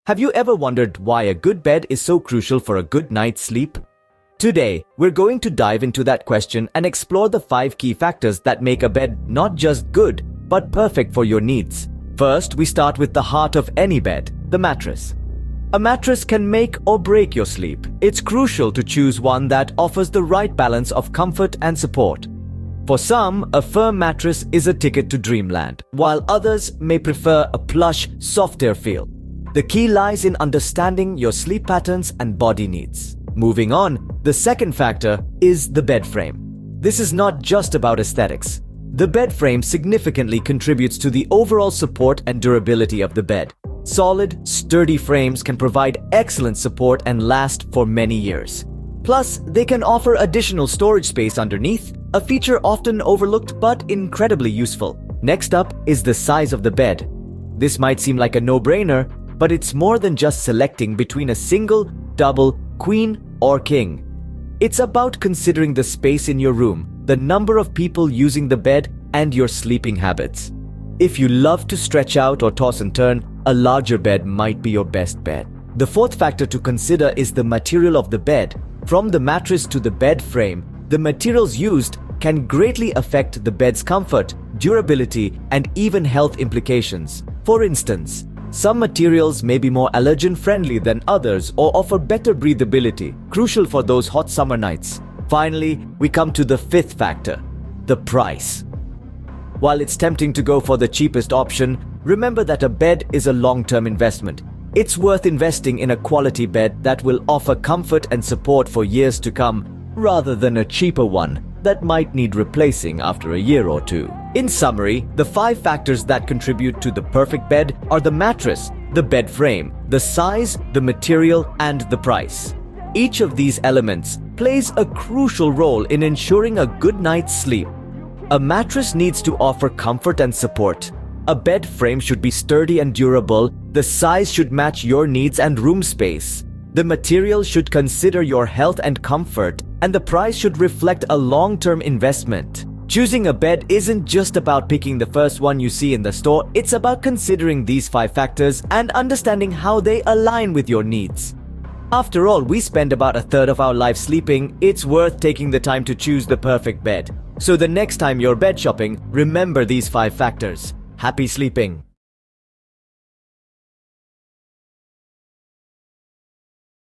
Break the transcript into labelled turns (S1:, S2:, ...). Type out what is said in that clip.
S1: Have you ever wondered why a good bed is so crucial for a good night's sleep? Today, we're going to dive into that question and explore the 5 key factors that make a bed not just good, but perfect for your needs. First, we start with the heart of any bed, the mattress. A mattress can make or break your sleep. It's crucial to choose one that offers the right balance of comfort and support. For some, a firm mattress is a ticket to dreamland, while others may prefer a plush, softer feel. The key lies in understanding your sleep patterns and body needs. Moving on, the second factor is the bed frame. This is not just about aesthetics. The bed frame significantly contributes to the overall support and durability of the bed. Solid, sturdy frames can provide excellent support and last for many years. Plus, they can offer additional storage space underneath, a feature often overlooked but incredibly useful. Next up is the size of the bed. This might seem like a no-brainer, but it's more than just selecting between a single, double, queen, or king. It's about considering the space in your room, the number of people using the bed, and your sleeping habits. If you love to stretch out or toss and turn, a larger bed might be your best bet. The fourth factor to consider is the material of the bed. From the mattress to the bed frame, the materials used can greatly affect the bed's comfort, durability, and even health implications. For instance, some materials may be more allergen-friendly than others or offer better breathability, crucial for those hot summer nights. Finally, we come to the fifth factor, the price. While it's tempting to go for the cheapest option, remember that a bed is a long-term investment. It's worth investing in a quality bed that will offer comfort and support for years to come, rather than a cheaper one that might need replacing after a year or two. In summary, the 5 factors that contribute to the perfect bed are the mattress, the bed frame, the size, the material, and the price. Each of these elements plays a crucial role in ensuring a good night's sleep. A mattress needs to offer comfort and support. A bed frame should be sturdy and durable. The size should match your needs and room space. The material should consider your health and comfort, and the price should reflect a long-term investment. Choosing a bed isn't just about picking the first one you see in the store, it's about considering these 5 factors and understanding how they align with your needs. After all, we spend about a third of our life sleeping. It's worth taking the time to choose the perfect bed. So the next time you're bed shopping, remember these 5 factors. Happy sleeping!